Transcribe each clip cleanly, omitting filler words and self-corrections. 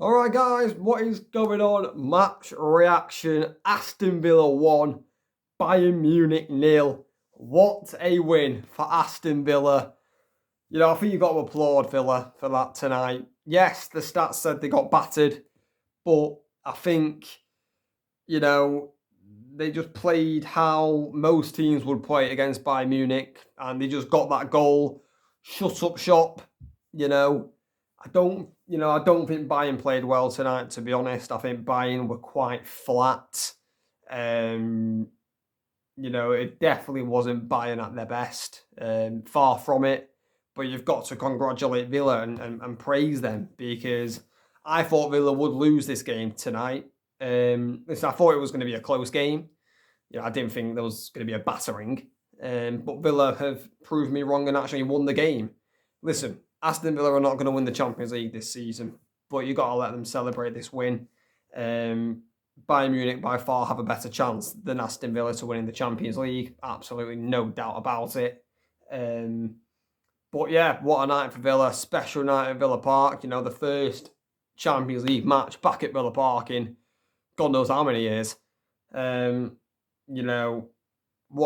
Alright guys, what is going on? Match reaction. Aston Villa 1, Bayern Munich 0. What a win for Aston Villa. I think you've got to applaud Villa for that tonight. Yes, the stats said they got battered, but I think, they just played how most teams would play against Bayern Munich, and they just got that goal. Shut up shop, you know. I don't think Bayern played well tonight, to be honest. I think Bayern were quite flat. Um, it definitely wasn't Bayern at their best. Far from it. But you've got to congratulate Villa and praise them, because I thought Villa would lose this game tonight. Listen, I thought it was going to be a close game. I didn't think there was going to be a battering. But Villa have proved me wrong and actually won the game. Listen, Aston Villa are not going to win the Champions League this season, but you've got to let them celebrate this win. Bayern Munich by far have a better chance than Aston Villa to winning the Champions League. Absolutely no doubt about it. But yeah, what a night for Villa. Special night at Villa Park. The first Champions League match back at Villa Park in God knows how many years. What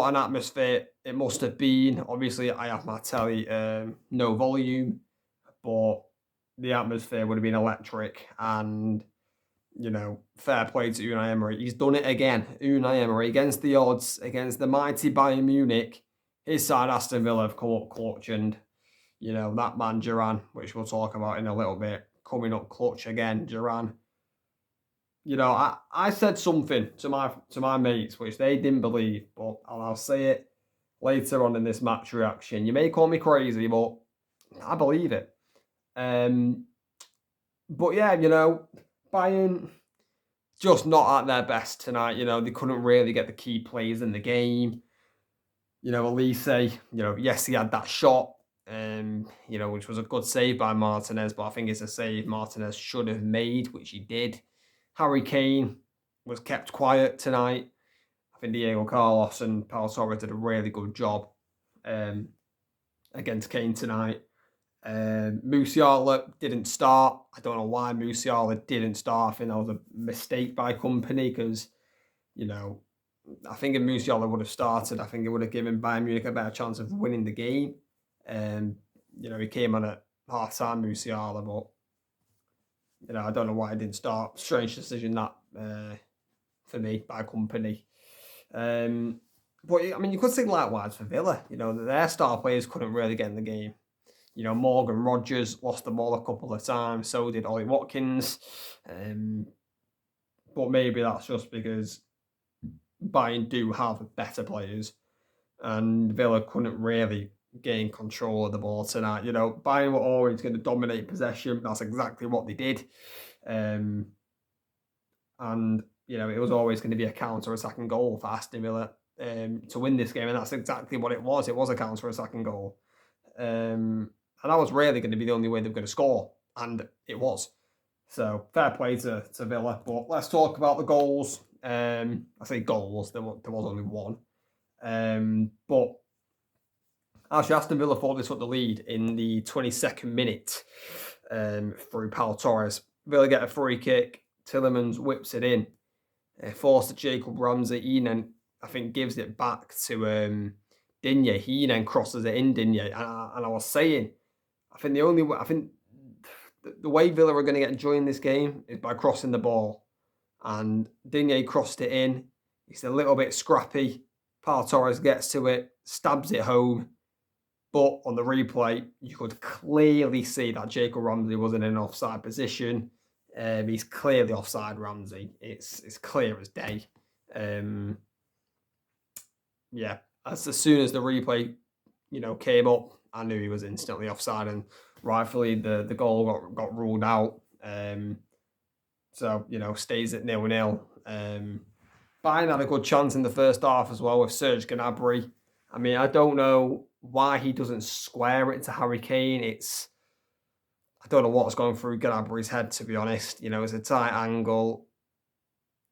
an atmosphere it must have been. Obviously, I have my telly no volume, but the atmosphere would have been electric. And, fair play to Unai Emery. He's done it again. Unai Emery, against the odds, against the mighty Bayern Munich, his side Aston Villa have come up clutch. And, that man Duran, which we'll talk about in a little bit, coming up clutch again, Duran. I said something to my mates, which they didn't believe, but I'll say it later on in this match reaction. You may call me crazy, but I believe it. But yeah, Bayern just not at their best tonight. They couldn't really get the key plays in the game. Elise, yes, he had that shot, which was a good save by Martinez, but I think it's a save Martinez should have made, which he did. Harry Kane was kept quiet tonight. I think Diego Carlos and Pau Torres did a really good job against Kane tonight. Musiala didn't start. I don't know why Musiala didn't start. I think that was a mistake by company because, I think if Musiala would have started, I think it would have given Bayern Munich a better chance of winning the game. He came on at half-time, Musiala, but I don't know why I didn't start. Strange decision that for me by company. But you could say likewise for Villa. Their star players couldn't really get in the game. Morgan Rogers lost the ball a couple of times. So did Ollie Watkins. But maybe that's just because Bayern do have better players, and Villa couldn't really gain control of the ball tonight. Bayern were always going to dominate possession. That's exactly what they did. And, it was always going to be a counter-attacking goal for Aston Villa to win this game. And that's exactly what it was. It was a counter-attacking goal. And that was really going to be the only way they were going to score. And it was. So, fair play to Villa. But let's talk about the goals. I say goals. There was only one. But actually, Aston Villa thought this took the lead in the 22nd minute through Pau Torres. Villa get a free kick. Tielemans whips it in. Forced to Jacob Ramsey. He then, I think, gives it back to Digne. He then crosses it in Digne. And I was saying, I think the way Villa are going to get joy in this game is by crossing the ball. And Digne crossed it in. He's a little bit scrappy. Pau Torres gets to it, stabs it home. But on the replay, you could clearly see that Jacob Ramsey was in an offside position. He's clearly offside, Ramsey. It's clear as day. As soon as the replay, came up, I knew he was instantly offside, and rightfully the goal got ruled out. Stays at 0-0. Bayern had a good chance in the first half as well with Serge Gnabry. I don't know why he doesn't square it to Harry Kane. I don't know what's going through Gnabry's head, to be honest. It's a tight angle.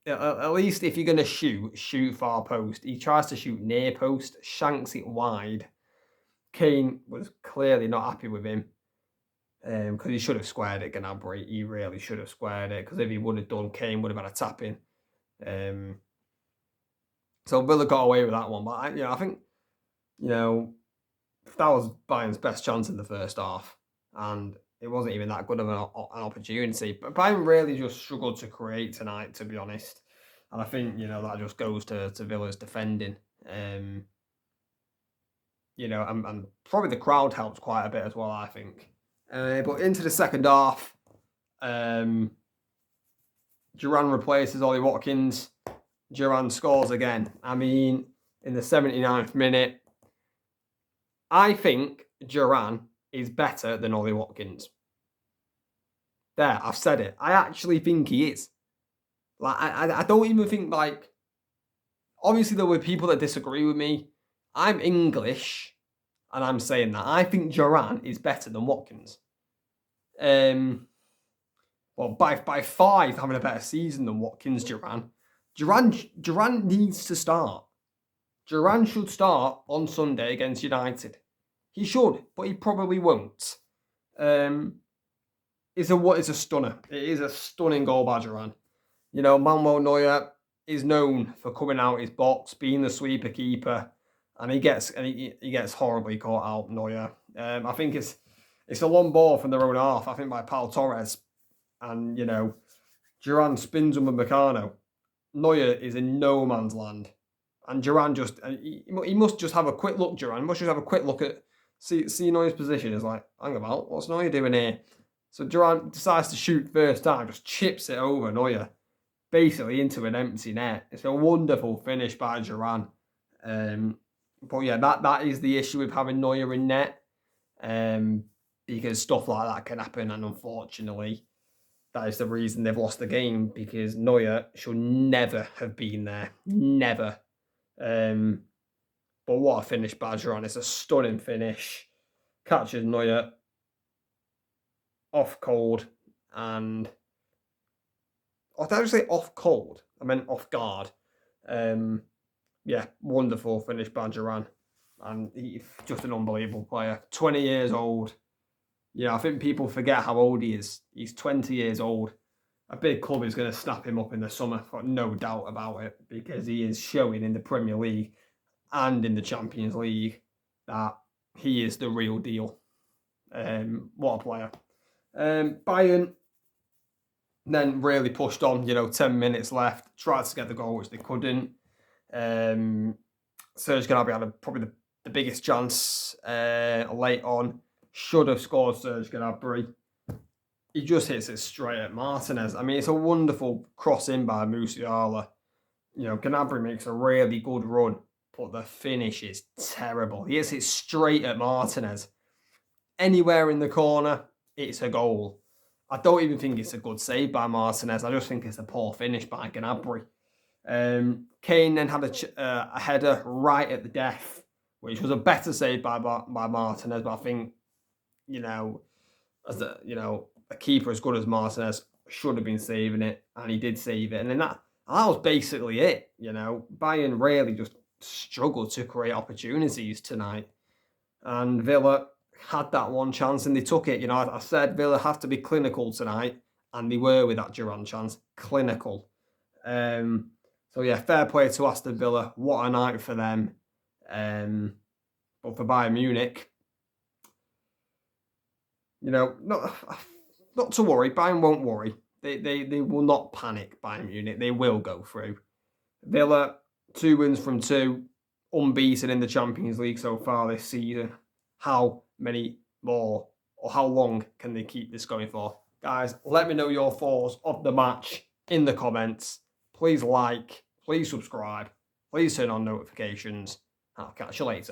At least if you're going to shoot far post. He tries to shoot near post, shanks it wide. Kane was clearly not happy with him. because he should have squared it, Gnabry. He really should have squared it, because if he would have done, Kane would have had a tap in. So Villa got away with that one, but I think that was Bayern's best chance in the first half, and it wasn't even that good of an opportunity. But Bayern really just struggled to create tonight, to be honest. And I think that just goes to Villa's defending. And probably the crowd helped quite a bit as well, I think. But into the second half, Duran replaces Ollie Watkins. Duran scores again. I mean, in the 79th minute, I think Duran is better than Ollie Watkins. There, I've said it. I actually think he is. Like, I don't even think, like... Obviously, there were people that disagree with me. I'm English, and I'm saying that. I think Duran is better than Watkins. Well, by far, he's having a better season than Watkins, Duran. Duran needs to start. Duran should start on Sunday against United. He should, but he probably won't. It's a stunner. It is a stunning goal by Duran. Manuel Neuer is known for coming out his box, being the sweeper keeper, and he gets horribly caught out, Neuer. I think it's a long ball from their own half, I think by Pau Torres, and Duran spins him with Meccano. Neuer is in no man's land, and Duran he must just have a quick look. Duran must just have a quick look at see Neuer's position. Is like, hang about, what's Neuer doing here? So Duran decides to shoot first time, just chips it over Neuer, basically into an empty net. It's a wonderful finish by Duran. But yeah, that is the issue with having Neuer in net, because stuff like that can happen, and unfortunately, that is the reason they've lost the game, because Neuer should never have been there. Never. But what a finish by Duran. It's a stunning finish. Catches Neuer off cold, and... Oh, did I say off cold? I meant off guard. Yeah, wonderful finish by Duran. And he's just an unbelievable player. 20 years old. I think people forget how old he is. He's 20 years old. A big club is going to snap him up in the summer, got no doubt about it, because he is showing in the Premier League and in the Champions League that he is the real deal. What a player. Bayern then really pushed on, 10 minutes left, tried to get the goal, which they couldn't. Serge Gnabry had probably the biggest chance late on. Should have scored Serge Gnabry. He just hits it straight at Martinez. I mean, it's a wonderful cross in by Musiala. Gnabry makes a really good run, but the finish is terrible. He hits it straight at Martinez. Anywhere in the corner, it's a goal. I don't even think it's a good save by Martinez. I just think it's a poor finish by Gnabry. Kane then had a header right at the death, which was a better save by Martinez, but I think, as a keeper as good as Martinez should have been saving it, and he did save it. And then that was basically it. Bayern really just struggled to create opportunities tonight, and Villa had that one chance and they took it. I said Villa have to be clinical tonight, and they were with that Duran chance. Clinical. So yeah, fair play to Aston Villa. What a night for them. But for Bayern Munich, not to worry. Bayern won't worry. They will not panic, Bayern Munich. They will go through. Villa, 2 wins from 2, unbeaten in the Champions League so far this season. How many more, or how long can they keep this going for? Guys, let me know your thoughts of the match in the comments. Please like, please subscribe, please turn on notifications. I'll catch you later.